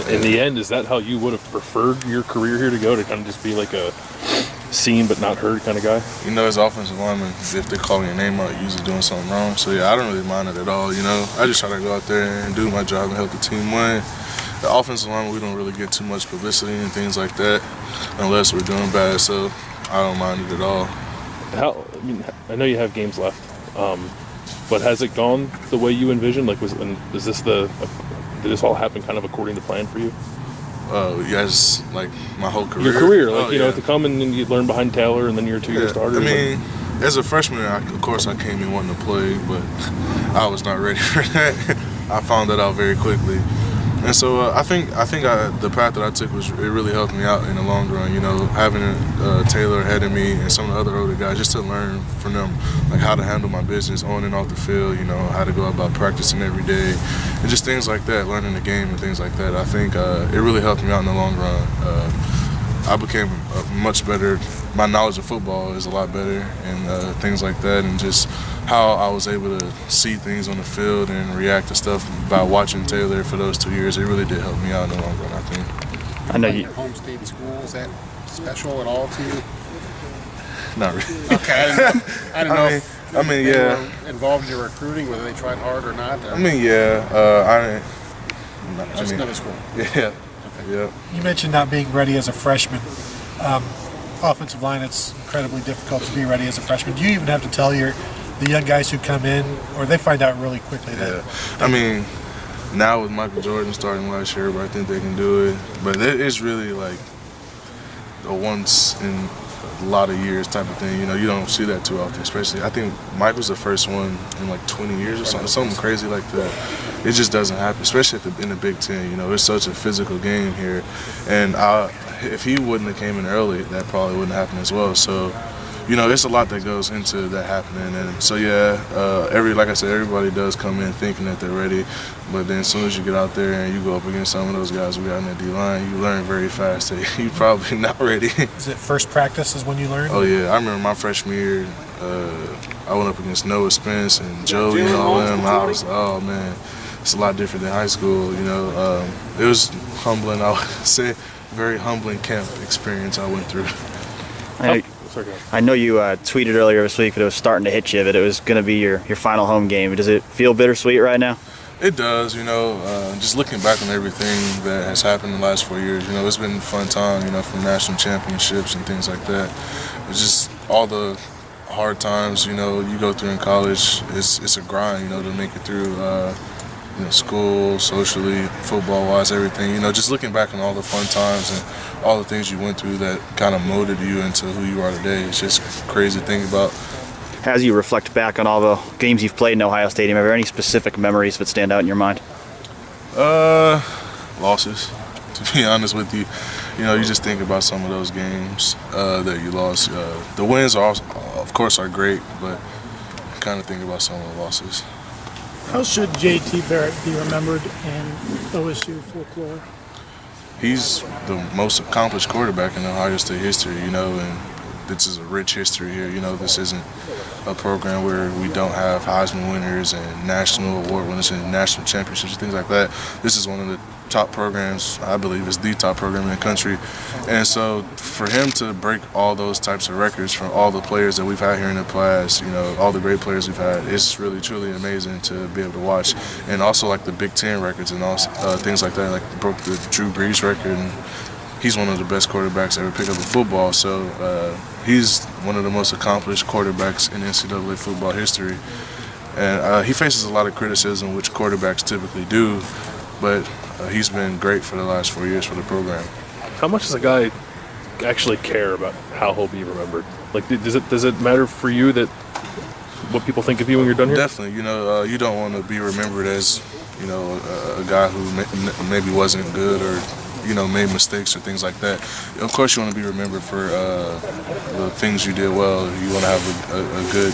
In the end, is that how you would have preferred your career here to go, to kind of just be like a seen but not heard kind of guy? You know, as offensive lineman, if they call your name out, you're usually doing something wrong. So, yeah, I don't really mind it at all, you know. I just try to go out there and do my job and help the team win. The offensive lineman, we don't really get too much publicity and things like that unless we're doing bad, so I don't mind it at all. I know you have games left, but has it gone the way you envisioned? Like, did this all happen kind of according to plan for you? Yes, like my whole career. Your career, like, you know, to come and you learn behind Taylor and then you're a 2-year starter. I mean, as a freshman, of course I came in wanting to play, but I was not ready for that. I found that out very quickly. And so I think the path that I took it really helped me out in the long run. You know, having Taylor ahead of me and some of the other older guys, just to learn from them, like how to handle my business on and off the field. You know, how to go about practicing every day, and just things like that, learning the game and things like that. I think it really helped me out in the long run. I became much better. My knowledge of football is a lot better, and things like that, and just how I was able to see things on the field and react to stuff by watching Taylor for those 2 years. It really did help me out in the long run, I think. I know your home state school, is that special at all to you? Not really. Okay, I didn't know if I mean, they yeah. were involved in your recruiting, whether they tried hard or not. I mean, yeah. Just another school. Yeah. Okay. Yeah. You mentioned not being ready as a freshman. Offensive line, it's incredibly difficult to be ready as a freshman. Do you even have to tell the young guys who come in, or they find out really quickly? Yeah. I mean, now with Michael Jordan starting last year, but I think they can do it. But it's really like a once in a lot of years type of thing. You know, you don't see that too often, especially. I think Michael's the first one in like 20 years or something crazy like that. It just doesn't happen, especially in the Big Ten. You know, it's such a physical game here, and if he wouldn't have came in early, that probably wouldn't happen as well. So, you know, there's a lot that goes into that happening, and so yeah, like I said, everybody does come in thinking that they're ready, but then as soon as you get out there and you go up against some of those guys we got in that D-line, you learn very fast that you're probably not ready. Is it first practice is when you learn? Oh yeah, I remember my freshman year, I went up against Noah Spence and Joe, you know, all them. I was like, oh man, it's a lot different than high school, you know. It was humbling, I would say, very humbling camp experience I went through. I know you tweeted earlier this week that it was starting to hit you, that it was going to be your final home game. Does it feel bittersweet right now? It does, you know, just looking back on everything that has happened in the last 4 years, you know, it's been a fun time, you know, from national championships and things like that. It's just all the hard times, you know, you go through in college. It's a grind, you know, to make it through, you know, school, socially, football-wise, everything. You know, just looking back on all the fun times and all the things you went through that kind of molded you into who you are today. It's just crazy to think about. As you reflect back on all the games you've played in Ohio Stadium, are there any specific memories that stand out in your mind? Losses, to be honest with you. You know, you just think about some of those games that you lost. The wins, of course, are great, but kind of think about some of the losses. How should J.T. Barrett be remembered in OSU folklore? He's the most accomplished quarterback in Ohio State history, you know, and this is a rich history here. You know, this isn't a program where we don't have Heisman winners and national award winners and national championships and things like that. This is one of the top programs, I believe is the top program in the country. And so for him to break all those types of records from all the players that we've had here in the past, you know, all the great players we've had, it's really, truly amazing to be able to watch. And also like the Big Ten records and also things like that, like broke the Drew Brees record. And he's one of the best quarterbacks to ever pick up in football. So he's one of the most accomplished quarterbacks in NCAA football history. And he faces a lot of criticism, which quarterbacks typically do, but he's been great for the last 4 years for the program. How much does a guy actually care about how he'll be remembered? Like, does it matter for you that what people think of you when you're done here? Definitely. You know, you don't want to be remembered as, you know, a guy who maybe wasn't good or, you know, made mistakes or things like that. Of course, you want to be remembered for the things you did well. You want to have a good.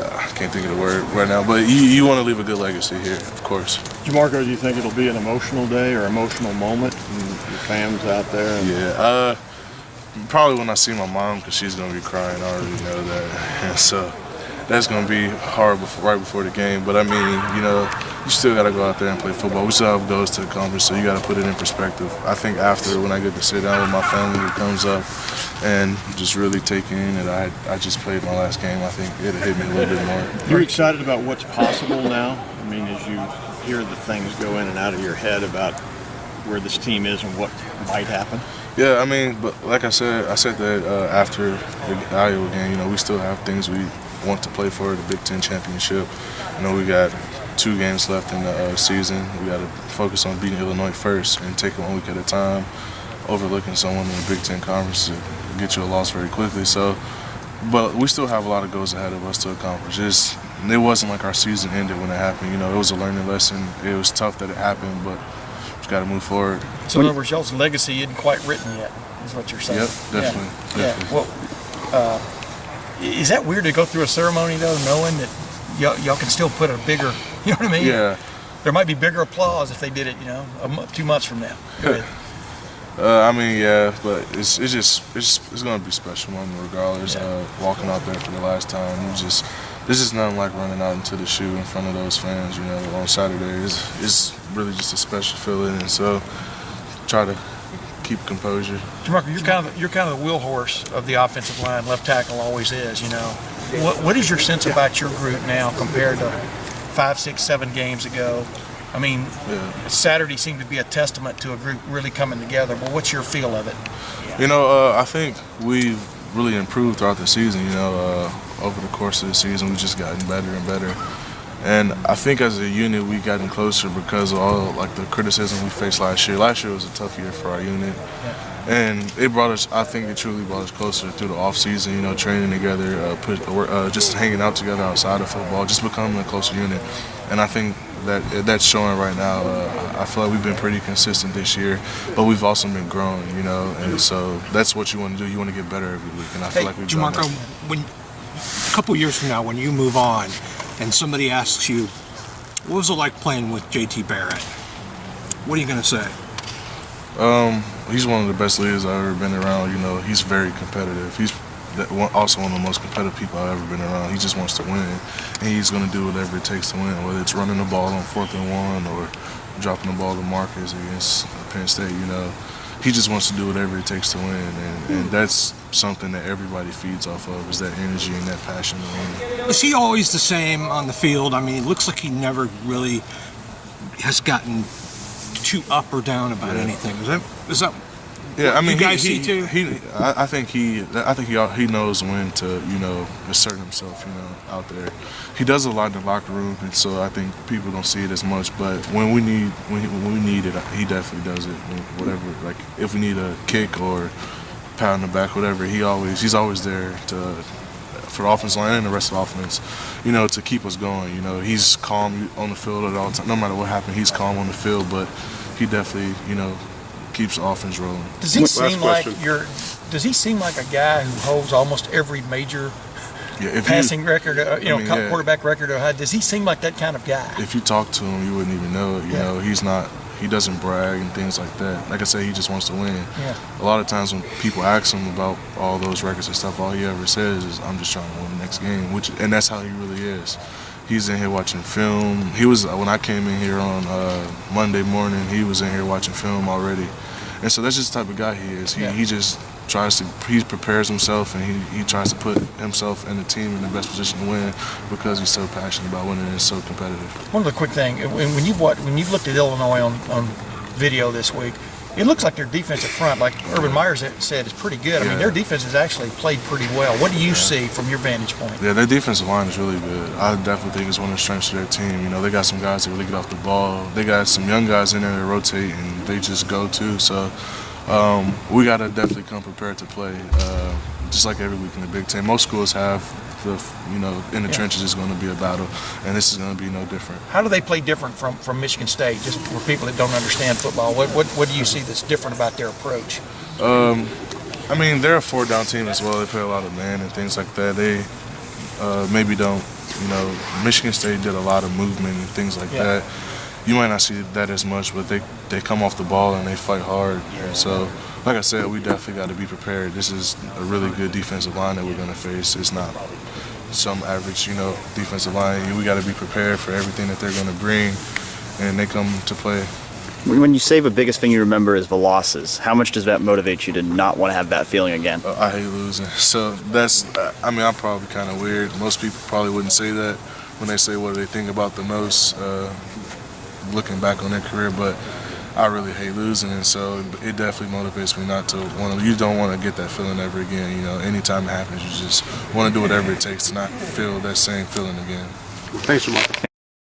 I can't think of the word right now, but you want to leave a good legacy here, of course. Jamarco, do you think it'll be an emotional day or emotional moment and your fans out there? Yeah, probably when I see my mom, because she's going to be crying. I already know that. And so that's going to be hard right before the game. But, I mean, you know, you still got to go out there and play football. We still have goals to accomplish, so you got to put it in perspective. I think after, when I get to sit down with my family, it comes up and just really take in that I just played my last game. I think it hit me a little bit more. You're excited about what's possible now? I mean, as you hear the things go in and out of your head about where this team is and what might happen? Yeah, I mean, but like I said that after the Iowa game, you know, we still have things we want to play for, the Big Ten championship. You know, we got 2 games left in the season. We got to focus on beating Illinois first and take it 1 week at a time. Overlooking someone in the Big Ten conference to get you a loss very quickly. So, but we still have a lot of goals ahead of us to accomplish. It wasn't like our season ended when it happened. You know, it was a learning lesson. It was tough that it happened, but we got to move forward. So in other words, y'all's legacy isn't quite written yet, is what you're saying. Yep, definitely. Yeah. Well, is that weird to go through a ceremony though, knowing that y'all can still put a bigger, you know what I mean? Yeah. There might be bigger applause if they did it, 2 months from now. Go ahead. I mean, yeah, but it's gonna be special moment regardless. Walking out there for the last time, this is nothing like running out into the shoe in front of those fans. You know, on Saturday, it's really just a special feeling, and so try to keep composure. Jamarco, you're kind of the wheel horse of the offensive line. Left tackle always is. What is your sense about your group now compared to 5, 6, 7 games ago? I mean, Saturday seemed to be a testament to a group really coming together. But what's your feel of it? You know, I think we've really improved throughout the season. You know, over the course of the season, we've just gotten better and better. And I think as a unit, we've gotten closer because of all the criticism we faced last year. Last year was a tough year for our unit. And it brought us, I think it truly brought us closer through the off season, you know, training together, just hanging out together outside of football, just becoming a closer unit. And I think that's showing right now. I feel like we've been pretty consistent this year, but we've also been growing, you know, and so that's what you want to do. You want to get better every week, and I feel like we've done that. Jamarco, a couple years from now, when you move on and somebody asks you, what was it like playing with JT Barrett? What are you going to say? He's one of the best leaders I've ever been around. You know, he's very competitive. He's also one of the most competitive people I've ever been around. He just wants to win, and he's going to do whatever it takes to win, whether it's running the ball on 4th and 1 or dropping the ball to Marcus against Penn State. You know, he just wants to do whatever it takes to win, and that's something that everybody feeds off of, is that energy and that passion to win. Is he always the same on the field? I mean, it looks like he never really has gotten too up or down about anything. Is that Yeah, I mean, you guys see too? I think he knows when to, you know, assert himself, you know, out there. He does a lot in the locker room, and so I think people don't see it as much. But when we need it, he definitely does it. Whatever, like if we need a kick or pat on the back, whatever, he's always there for the offense line and the rest of the offense, you know, to keep us going. You know, he's calm on the field at all times. No matter what happened, he's calm on the field, but he definitely, you know, keeps the offense rolling. Does he seem like a guy who holds almost every major passing record, quarterback record? Does he seem like that kind of guy? If you talk to him, you wouldn't even know it. You know, he doesn't brag and things like that. Like I said, he just wants to win. Yeah. A lot of times when people ask him about all those records and stuff, all he ever says is, "I'm just trying to win the next game," and that's how he really is. He's in here watching film. When I came in here on Monday morning, he was in here watching film already. And so that's just the type of guy he is. He just he prepares himself, and he tries to put himself and the team in the best position to win because he's so passionate about winning and is so competitive. One other quick thing, when you've looked at Illinois on video this week, it looks like their defensive front, like Urban Meyer said, is pretty good. I mean, their defense has actually played pretty well. What do you see from your vantage point? Yeah, their defensive line is really good. I definitely think it's one of the strengths of their team. You know, they got some guys that really get off the ball. They got some young guys in there that rotate, and they just go too. So we got to definitely come prepared to play, just like every week in the Big Ten. Most schools have in the trenches is going to be a battle, and this is going to be no different. How do they play different from Michigan State? Just for people that don't understand football, what do you see that's different about their approach? I mean, they're a 4-down team as well. They play a lot of man and things like that. They maybe don't, Michigan State did a lot of movement and things like that. You might not see that as much, but they come off the ball and they fight hard. And so, like I said, we definitely got to be prepared. This is a really good defensive line that we're going to face. It's not some average, defensive line. We got to be prepared for everything that they're going to bring, and they come to play. When you say the biggest thing you remember is the losses, how much does that motivate you to not want to have that feeling again? I hate losing. So I'm probably kind of weird. Most people probably wouldn't say that when they say what do they think about the most, looking back on their career, but I really hate losing, and so it definitely motivates me not to want to. You don't want to get that feeling ever again. Anytime it happens, you just want to do whatever it takes to not feel that same feeling again. Thanks, Jamarco.